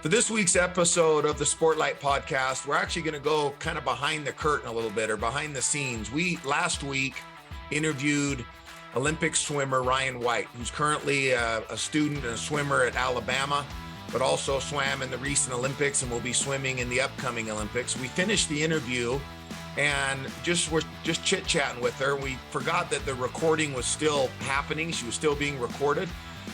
For this week's episode of the Sportlight Podcast, we're actually going to go kind of behind the curtain a little bit, or behind the scenes. We last week interviewed Olympic swimmer Rhyan White, who's currently a student and a swimmer at Alabama, but also swam in the recent Olympics and will be swimming in the upcoming Olympics. We finished the interview and we're just chit-chatting with her. We forgot that the recording was still happening. She was still being recorded.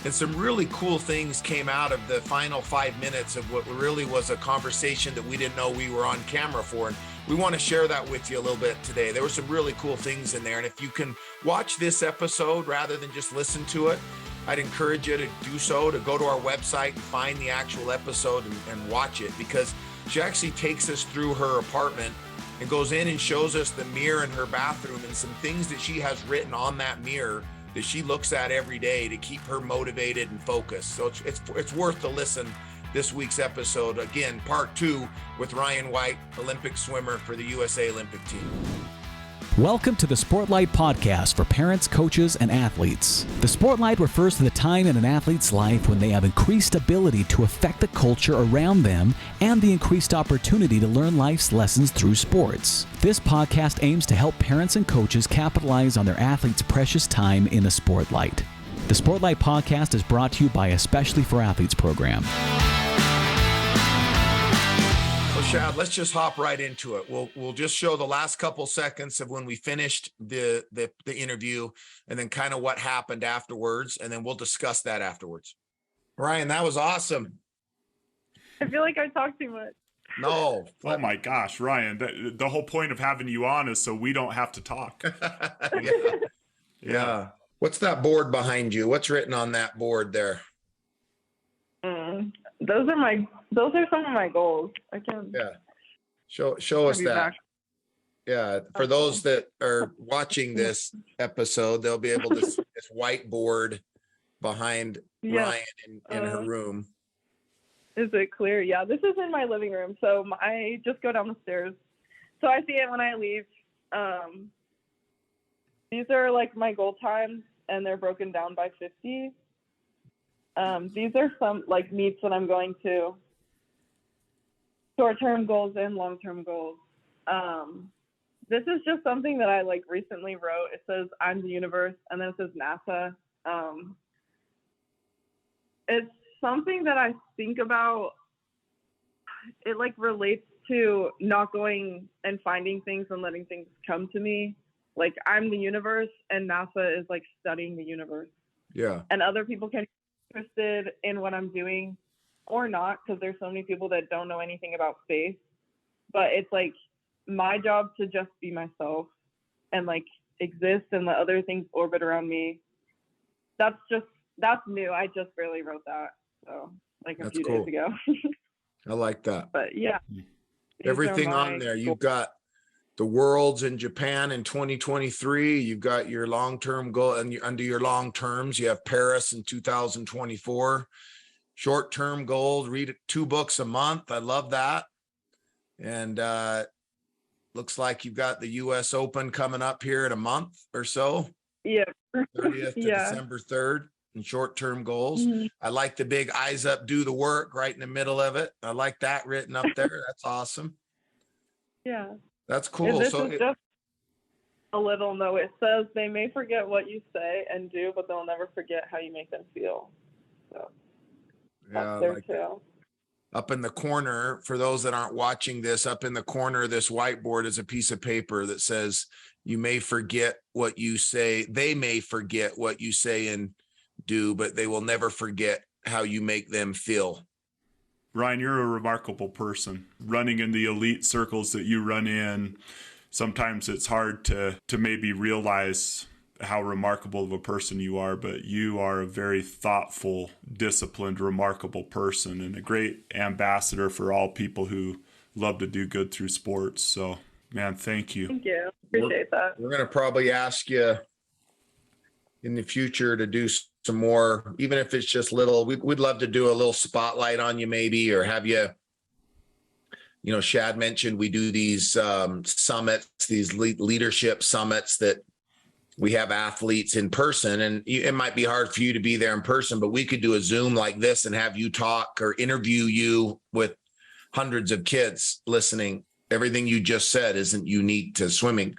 And some really cool things came out of the final 5 minutes of what really was a conversation that we didn't know we were on camera for. And we want to share that with you a little bit today. There were some really cool things in there. And if you can watch this episode rather than just listen to it, I'd encourage you to do so, to go to our website and find the actual episode and watch it, because she actually takes us through her apartment and goes in and shows us the mirror in her bathroom and some things that she has written on that mirror that she looks at every day to keep her motivated and focused. So it's worth the listen. This week's episode, again, part 2 with Rhyan White, Olympic swimmer for the USA Olympic team. Welcome to the Sportlight Podcast for parents, coaches, and athletes. The Sportlight refers to the time in an athlete's life when they have increased ability to affect the culture around them and the increased opportunity to learn life's lessons through sports. This podcast aims to help parents and coaches capitalize on their athletes' precious time in the Sportlight. The Sportlight Podcast is brought to you by Especially for Athletes program. Shad, let's just hop right into it. We'll just show the last couple seconds of when we finished the interview, and then kind of what happened afterwards, and then we'll discuss that afterwards. Rhyan, that was awesome. I feel like I talk too much. No. Oh my gosh, Rhyan, the whole point of having you on is so we don't have to talk. Yeah. What's that board behind you? What's written on that board there? Those are some of my goals. I can. Yeah. Show us that. Back. Yeah. For those that are watching this episode, they'll be able to see this whiteboard behind Rhyan in her room. Is it clear? Yeah. This is in my living room. So I just go down the stairs. So I see it when I leave. These are like my goal times, and they're broken down by 50. These are some like meets that I'm going to. Short-term goals and long-term goals. This is just something that I like recently wrote. It says, I'm the universe, and then it says NASA. It's something that I think about. It like relates to not going and finding things and letting things come to me. Like, I'm the universe, and NASA is like studying the universe. Yeah. And other people can be interested in what I'm doing or not, because there's so many people that don't know anything about space. But it's like my job to just be myself and like exist, and let other things orbit around me. That's new. I just barely wrote that. So like a few days ago. I like that. But yeah. Everything on there. You've got the Worlds in Japan in 2023. You've got your long-term goal, and under your long terms, you have Paris in 2024. Short-term goals, read 2 books a month. I love that. And looks like you've got the U.S. Open coming up here in a month or so. Yeah. 30th to December 3rd, and short-term goals. Mm-hmm. I like the big eyes up, do the work right in the middle of it. I like that written up there. That's awesome. Yeah. That's cool. This so is just a little note. It says they may forget what you say and do, but they'll never forget how you make them feel. So. Yeah, like up in the corner, for those that aren't watching this, up in the corner of this whiteboard is a piece of paper that says, you may forget what you say. They may forget what you say and do, but they will never forget how you make them feel. Rhyan, you're a remarkable person. Running in the elite circles that you run in, sometimes it's hard to maybe realize how remarkable of a person you are, but you are a very thoughtful, disciplined, remarkable person, and a great ambassador for all people who love to do good through sports. So, man, thank you. Thank you. Appreciate that. We're going to probably ask you in the future to do some more, even if it's just little. We'd love to do a little spotlight on you maybe, or have you, Shad mentioned we do these summits, these leadership summits that we have athletes in person, and it might be hard for you to be there in person, but we could do a Zoom like this and have you talk or interview you with hundreds of kids listening. Everything you just said isn't unique to swimming,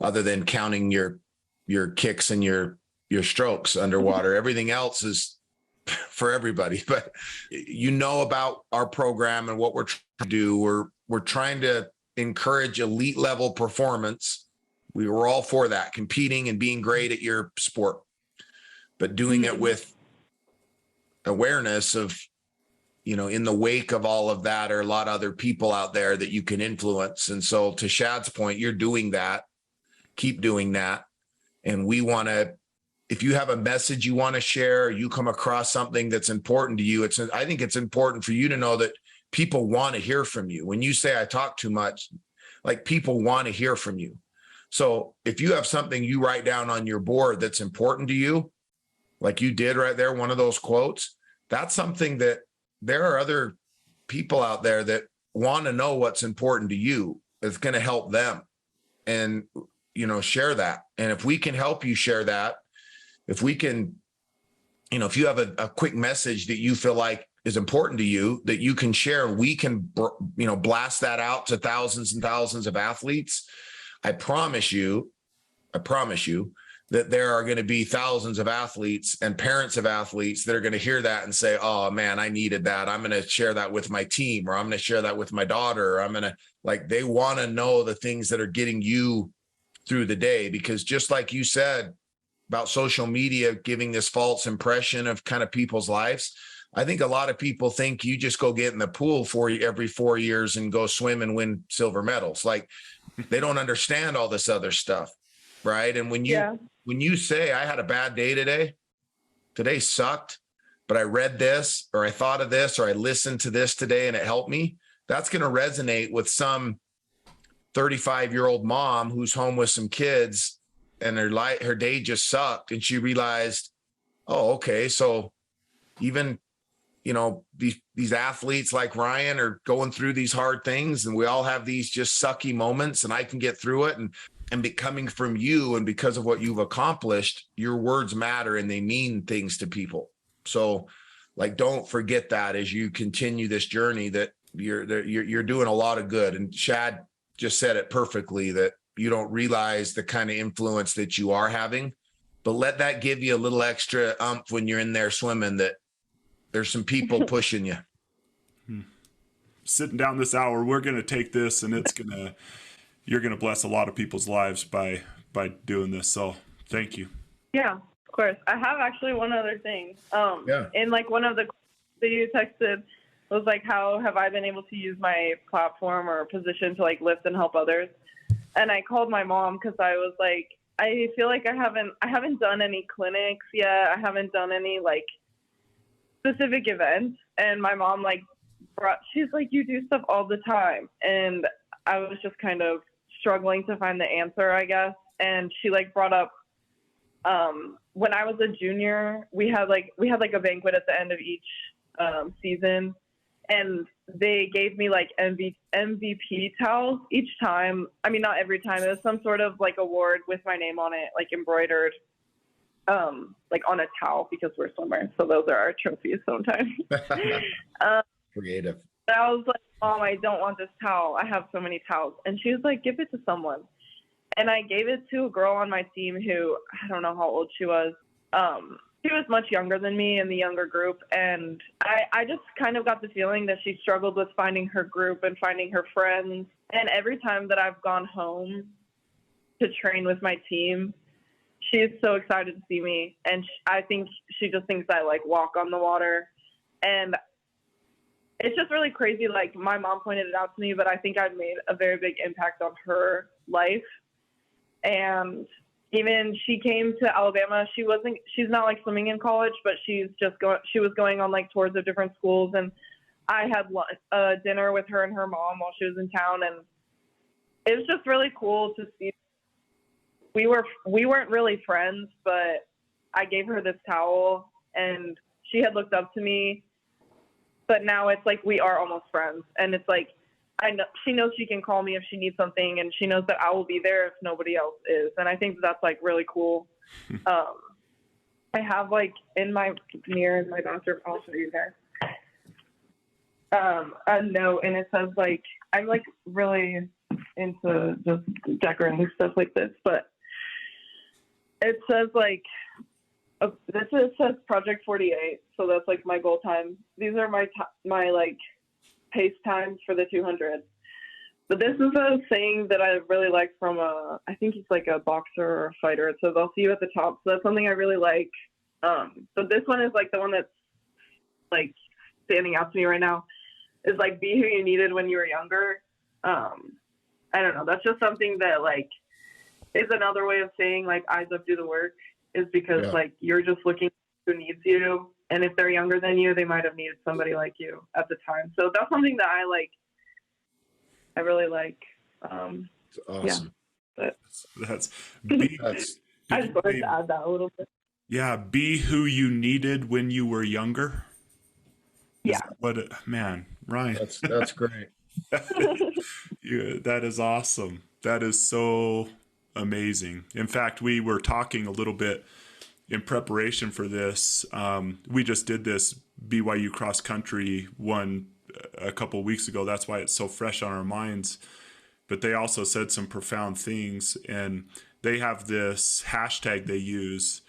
other than counting your kicks and your strokes underwater. Everything else is for everybody. But you know about our program and what we're trying to do. We're trying to encourage elite level performance. We were all for that, competing and being great at your sport, but doing it with awareness of, in the wake of all of that are a lot of other people out there that you can influence. And so to Shad's point, you're doing that, keep doing that. And we want to, if you have a message you want to share, or you come across something that's important to you, I think it's important for you to know that people want to hear from you. When you say I talk too much, like, people want to hear from you. So if you have something you write down on your board that's important to you, like you did right there, one of those quotes, that's something that there are other people out there that want to know what's important to you. It's going to help them, and, share that. And if we can help you share that, if we can, if you have a quick message that you feel like is important to you that you can share, we can, blast that out to thousands and thousands of athletes. I promise you that there are going to be thousands of athletes and parents of athletes that are going to hear that and say, oh man, I needed that. I'm going to share that with my team, or I'm going to share that with my daughter. Or I'm going to, they want to know the things that are getting you through the day. Because just like you said about social media giving this false impression of kind of people's lives, I think a lot of people think you just go get in the pool every 4 years and go swim and win silver medals. Like, they don't understand all this other stuff. Right. And when you say I had a bad day today sucked, but I read this, or I thought of this, or I listened to this today and it helped me, that's going to resonate with some 35-year-old mom who's home with some kids and her day just sucked. And she realized, oh, okay, so even, these athletes like Ryan are going through these hard things, and we all have these just sucky moments, and I can get through it. And coming from you, and because of what you've accomplished, your words matter and they mean things to people. So, don't forget that as you continue this journey, that you're doing a lot of good. And Shad just said it perfectly, that you don't realize the kind of influence that you are having, but let that give you a little extra oomph when you're in there swimming, that there's some people pushing you. Sitting down this hour, we're going to take this, and you're going to bless a lot of people's lives by doing this. So thank you. Yeah, of course. I have actually one other thing. In one of the that you texted was how have I been able to use my platform or position to lift and help others? And I called my mom because I was I feel like I haven't done any clinics yet. I haven't done any specific events. And my mom she's you do stuff all the time. And I was just kind of struggling to find the answer, I guess. And she brought up, when I was a junior, we had a banquet at the end of each season, and they gave me MVP towels each time. I mean, not every time. It was some sort of award with my name on it, embroidered, on a towel, because we're swimmers. So those are our trophies sometimes. Creative. I was Mom, I don't want this towel. I have so many towels. And she was give it to someone. And I gave it to a girl on my team who, I don't know how old she was. She was much younger than me in the younger group. And I just kind of got the feeling that she struggled with finding her group and finding her friends. And every time that I've gone home to train with my team, she is so excited to see me. And I think she just thinks I walk on the water. And it's just really crazy. My mom pointed it out to me, but I think I've made a very big impact on her life. And even she came to Alabama. She's not swimming in college, but she was going on tours of different schools. And I had dinner with her and her mom while she was in town. And it was just really cool to see. We weren't really friends, but I gave her this towel, and she had looked up to me. But now it's we are almost friends. And it's she knows she can call me if she needs something, and she knows that I will be there if nobody else is. And I think that's like really cool. I have like in my mirror in my bathroom, I'll show you guys, a note, and it says like, I'm like really into just decorating stuff like this, but it says like, it says Project 48. So that's like my goal time. These are my like pace times for the 200. But this is a saying that I really like from I think he's like a boxer or a fighter. It says, I'll see you at the top. So that's something I really like. But this one is like the one that's like standing out to me right now, is like, be who you needed when you were younger. I don't know. That's just something that like is another way of saying like eyes up, do the work, is because like you're just looking who needs you. And if they're younger than you, they might have needed somebody like you at the time. So that's something that I like. I really like. It's awesome. Yeah, That's I just wanted to add that a little bit. Yeah, be who you needed when you were younger. Yeah. Man, Ryan. That's great. That is awesome. That is so amazing. In fact, we were talking a little bit in preparation for this. We just did this BYU cross country one a couple of weeks ago. That's why it's so fresh on our minds. But they also said some profound things, and they have this hashtag they use,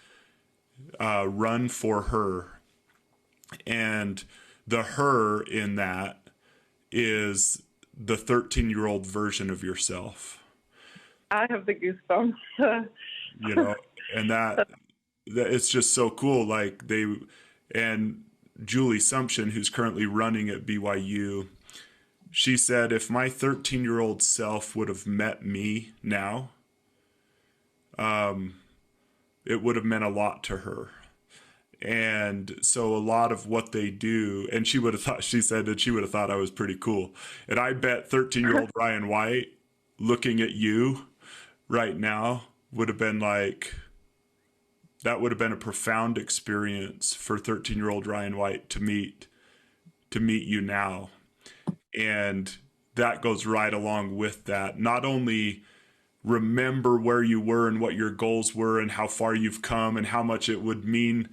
run for her. And the her in that is the 13-year-old version of yourself. I have the goosebumps. You know, and that it's just so cool. Like and Julie Sumption, who's currently running at BYU, she said, if my 13-year-old self would have met me now, it would have meant a lot to her. And so a lot of what they do, and she said that she would have thought I was pretty cool. And I bet 13-year-old Rhyan White looking at you right now would have been like, that would have been a profound experience for 13-year-old Rhyan White to meet you now. And that goes right along with that. Not only remember where you were and what your goals were and how far you've come and how much it would mean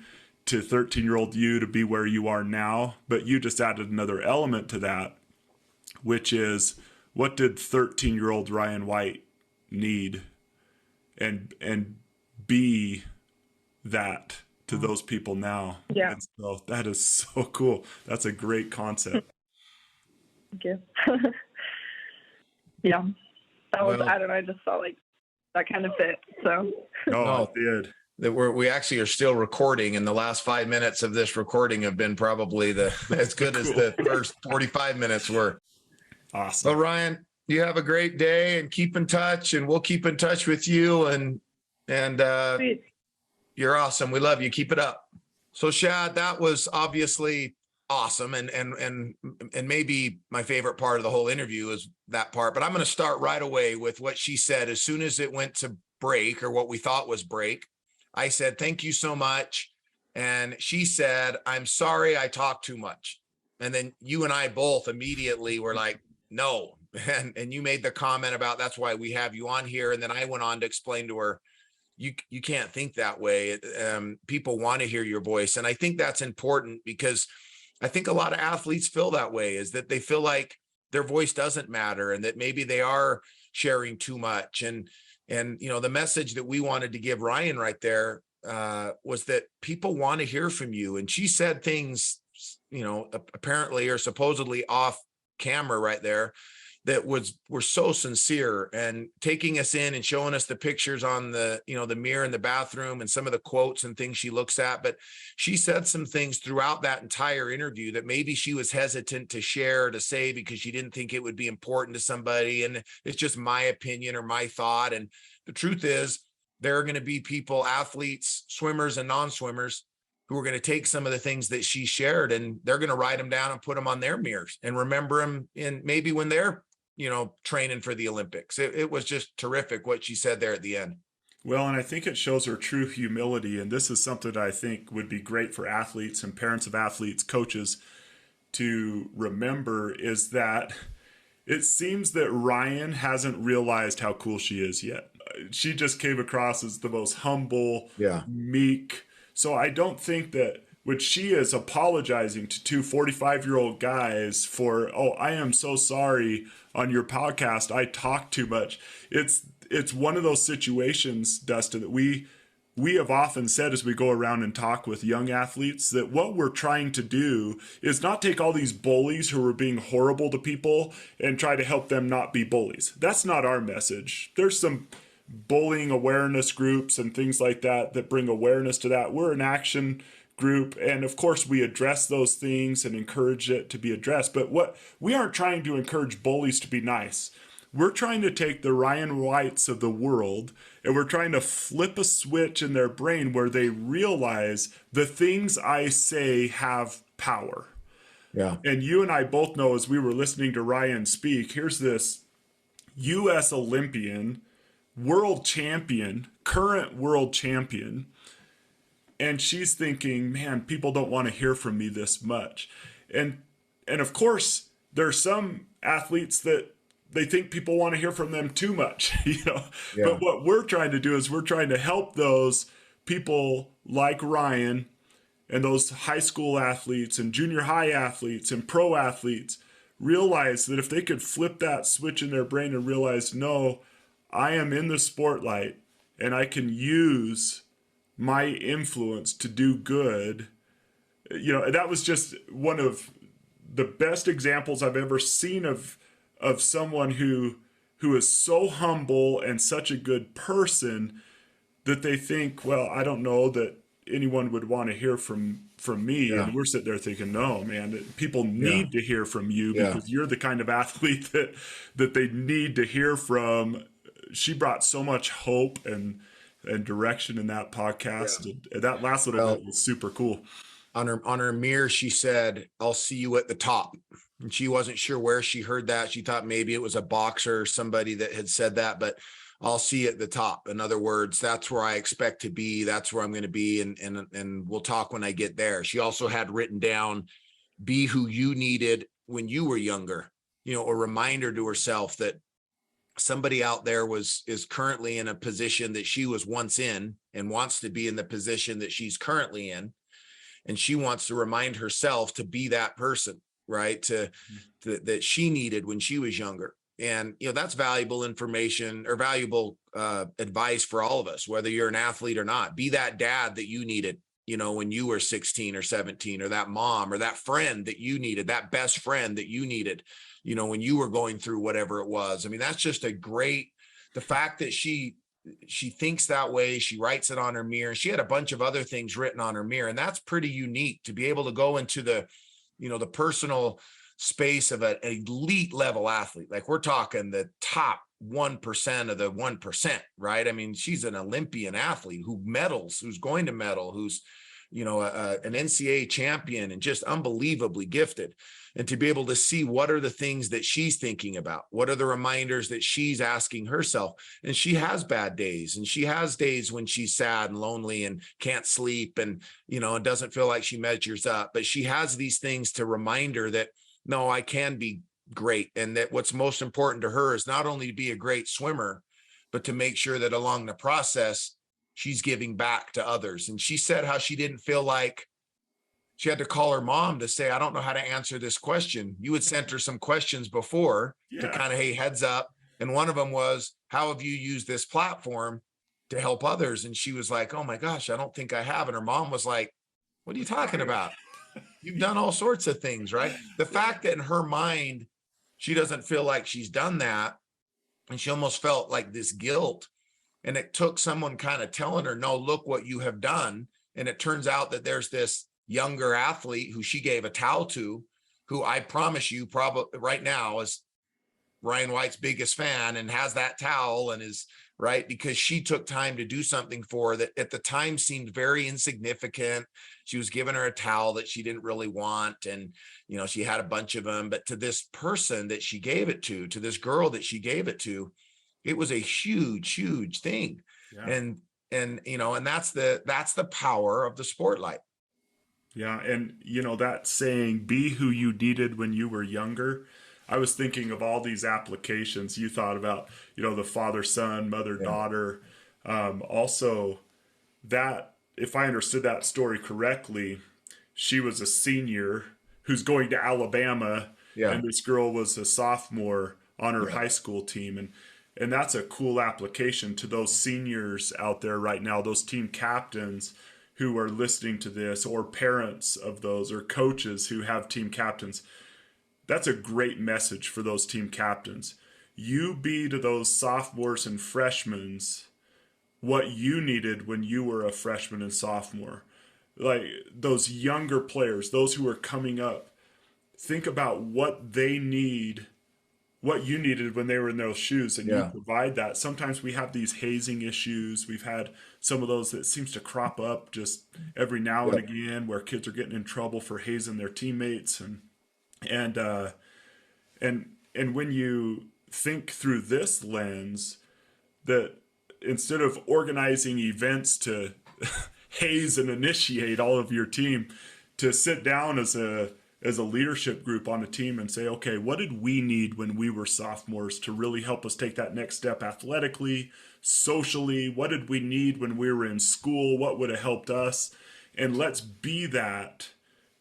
to 13-year-old you to be where you are now, but you just added another element to that, which is, what did 13-year-old Rhyan White need? And be that to those people now. Yeah. And so that is so cool. That's a great concept. Thank you. Yeah. That was, I don't know, I just felt like that kind of fit. So. Oh, it did. That we actually are still recording, and the last 5 minutes of this recording have been probably as good as the first 45 minutes were. Awesome. So Ryan, you have a great day, and keep in touch, and we'll keep in touch with you, and you're awesome. We love you. Keep it up. So Shad, that was obviously awesome. And maybe my favorite part of the whole interview is that part, but I'm going to start right away with what she said. As soon as it went to break, or what we thought was break, I said, thank you so much. And she said, I'm sorry I talked too much. And then you and I both immediately were like, no. And you made the comment about, that's why we have you on here. And then I went on to explain to her, you can't think that way. People want to hear your voice. And I think that's important, because I think a lot of athletes feel that way, is that they feel like their voice doesn't matter, and that maybe they are sharing too much. And you know, the message that we wanted to give Ryan right there was that people want to hear from you. And she said things, you know, apparently or supposedly off camera right there, that were so sincere, and taking us in and showing us the pictures on the, you know, the mirror in the bathroom and some of the quotes and things she looks at. But she said some things throughout that entire interview that maybe she was hesitant to share, to say, because she didn't think it would be important to somebody. And it's just my opinion or my thought. And the truth is, there are going to be people, athletes, swimmers and non-swimmers, who are going to take some of the things that she shared, and they're going to write them down and put them on their mirrors and remember them in maybe when they're, you know, training for the Olympics. It was just terrific what she said there at the end. Well, and I think it shows her true humility. And this is something that I think would be great for athletes and parents of athletes, coaches, to remember, is that it seems that Ryan hasn't realized how cool she is yet. She just came across as the most humble, meek. So I don't think that when she is apologizing to two 45-year-old guys for, oh, I am so sorry on your podcast, I talk too much. It's one of those situations, Dustin, that we have often said as we go around and talk with young athletes that what we're trying to do is not take all these bullies who are being horrible to people and try to help them not be bullies. That's not our message. There's some bullying awareness groups and things like that that bring awareness to that. We're an action group, and of course we address those things and encourage it to be addressed. But what we aren't trying to encourage bullies to be nice. We're trying to take the Ryan Whites of the world and we're trying to flip a switch in their brain where they realize the things I say have power. Yeah. And you and I both know, as we were listening to Ryan speak, here's this U.S. Olympian, world champion, current world champion. And she's thinking, man, people don't want to hear from me this much. And of course, there are some athletes that they think people want to hear from them too much, you know. Yeah. But what we're trying to do is we're trying to help those people like Ryan and those high school athletes and junior high athletes and pro athletes realize that if they could flip that switch in their brain and realize, no, I am in the spotlight and I can use my influence to do good. You know, that was just one of the best examples I've ever seen of someone who is so humble and such a good person that they think, well, I don't know that anyone would want to hear from me. Yeah. And we're sitting there thinking, no, man, people need to hear from you because you're the kind of athlete that they need to hear from. She brought so much hope and direction in that podcast. Yeah. And that last little bit was super cool. On her mirror, she said, "I'll see you at the top." And she wasn't sure where she heard that. She thought maybe it was a boxer or somebody that had said that, but I'll see you at the top. In other words, that's where I expect to be. That's where I'm going to be. And we'll talk when I get there. She also had written down, be who you needed when you were younger, you know, a reminder to herself that somebody out there is currently in a position that she was once in and wants to be in the position that she's currently in. And she wants to remind herself to be that person, right? That she needed when she was younger. And, you know, that's valuable information or valuable advice for all of us, whether you're an athlete or not. Be that dad that you needed, you know, when you were 16 or 17, or that mom or that friend that you needed, that best friend that you needed, you know, when you were going through whatever it was. I mean, that's just the fact that she thinks that way. She writes it on her mirror. She had a bunch of other things written on her mirror, and that's pretty unique to be able to go into the, you know, the personal space of an elite level athlete. Like, we're talking the top 1% of the 1%, right? I mean, she's an Olympian athlete who medals, who's going to medal, who's, you know, an NCAA champion and just unbelievably gifted. And to be able to see what are the things that she's thinking about, what are the reminders that she's asking herself. And she has bad days, and she has days when she's sad and lonely and can't sleep and, you know, and doesn't feel like she measures up, but she has these things to remind her that, no, I can be great. And that what's most important to her is not only to be a great swimmer, but to make sure that along the process, she's giving back to others. And she said how she didn't feel like she had to call her mom to say, I don't know how to answer this question. You had sent her some questions before to kind of, hey, heads up. And one of them was, how have you used this platform to help others? And she was like, oh my gosh, I don't think I have. And her mom was like, what are you talking about? You've done all sorts of things, right? The fact that in her mind, she doesn't feel like she's done that. And she almost felt like this guilt. And it took someone kind of telling her, no, look what you have done. And it turns out that there's this younger athlete who she gave a towel to, who I promise you probably right now is Ryan White's biggest fan and has that towel and is right because she took time to do something for her that at the time seemed very insignificant. She was giving her a towel that she didn't really want. And, you know, she had a bunch of them, but to this person that she gave it to this girl that she gave it to, it was a huge, huge thing. Yeah. And, you know, and that's the power of the Sportlight. Yeah. And, you know, that saying, be who you needed when you were younger, I was thinking of all these applications you thought about, the father-son, mother-daughter. Also, that, if I understood that story correctly, she was a senior who's going to Alabama, and this girl was a sophomore on her high school team. And that's a cool application to those seniors out there right now, those team captains who are listening to this, or parents of those, or coaches who have team captains. That's a great message for those team captains. You be to those sophomores and freshmen what you needed when you were a freshman and sophomore. Like those younger players, those who are coming up, think about what they need, what you needed when they were in those shoes, and you provide that. Sometimes we have these hazing issues. We've had some of those that seems to crop up just every now and again, where kids are getting in trouble for hazing their teammates. And when you think through this lens, that instead of organizing events to haze and initiate all of your team, to sit down as a leadership group on a team and say, okay, what did we need when we were sophomores to really help us take that next step athletically, socially? What did we need when we were in school? What would have helped us? And let's be that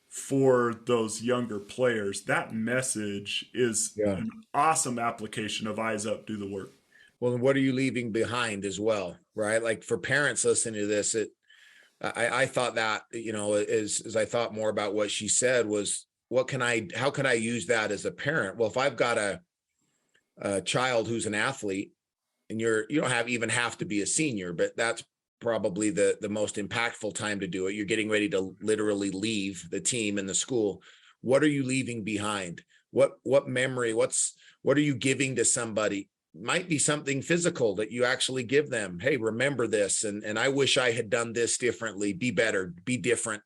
for those younger players. That message is an awesome application of Eyes Up, Do the Work. Well, and what are you leaving behind as well, right? Like for parents listening to this, I thought that, as I thought more about what she said, was how can I use that as a parent? Well, if I've got a child who's an athlete, and you don't even have to be a senior, but that's probably the most impactful time to do it. You're getting ready to literally leave the team and the school. What are you leaving behind? What memory, what are you giving to somebody? Might be something physical that you actually give them. Hey, remember this. And I wish I had done this differently. Be better, be different.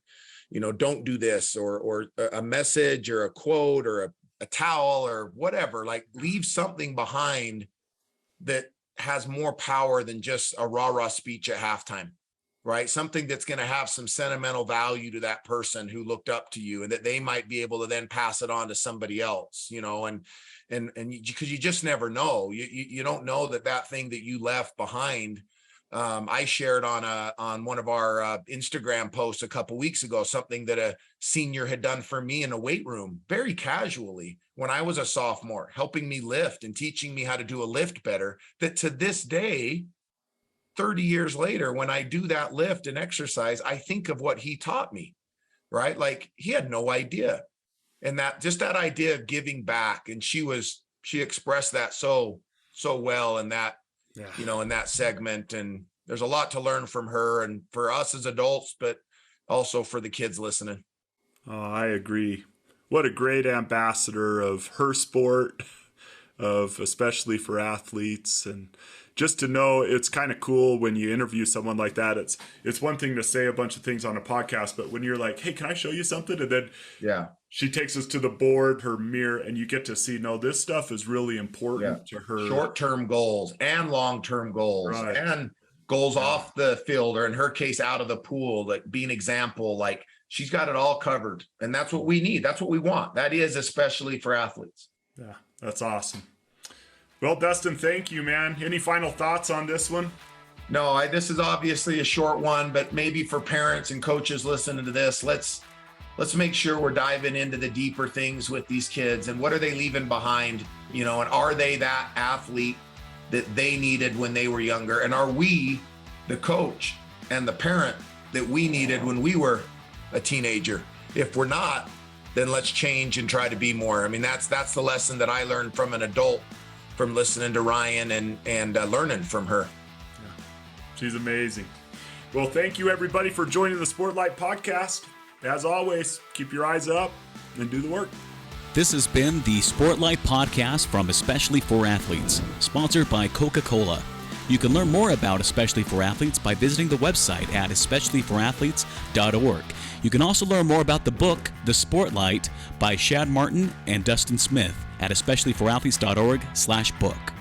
Don't do this, or a message or a quote or a towel or whatever. Like, leave something behind that has more power than just a rah-rah speech at halftime, right? Something that's going to have some sentimental value to that person who looked up to you, and that they might be able to then pass it on to somebody else, and because you just never know. You don't know that thing that you left behind. I shared on one of our Instagram posts a couple weeks ago, something that a senior had done for me in a weight room, very casually, when I was a sophomore, helping me lift and teaching me how to do a lift better, that to this day, 30 years later, when I do that lift and exercise, I think of what he taught me, right? Like, he had no idea. And that idea of giving back. And she expressed that so well in that, in that segment. And there's a lot to learn from her, and for us as adults, but also for the kids listening. Oh, I agree. What a great ambassador of her sport, especially for athletes. And just to know, it's kind of cool when you interview someone like that. It's one thing to say a bunch of things on a podcast, but when you're like, hey, can I show you something? And then she takes us to the board, her mirror, and you get to see, no, this stuff is really important to her. Short-term goals and long-term goals, and goals off the field, or in her case, out of the pool, like be an example. Like, she's got it all covered, and that's what we need. That's what we want. That is especially for athletes. Yeah, that's awesome. Well, Dustin, thank you, man. Any final thoughts on this one? No, this is obviously a short one, but maybe for parents and coaches listening to this, let's make sure we're diving into the deeper things with these kids, and what are they leaving behind, and are they that athlete that they needed when they were younger? And are we the coach and the parent that we needed when we were a teenager? If we're not, then let's change and try to be more. I mean, that's the lesson that I learned from an adult, from listening to Ryan and learning from her. She's amazing. Well, thank you everybody for joining the Sportlight Podcast. As always, keep your eyes up and do the work. This has been the Sportlight Podcast from Especially for Athletes, sponsored by Coca-Cola. You can learn more about Especially for Athletes by visiting the website at especiallyforathletes.org. You can also learn more about the book, The Sportlight, by Shad Martin and Dustin Smith at especiallyforathletes.org/book.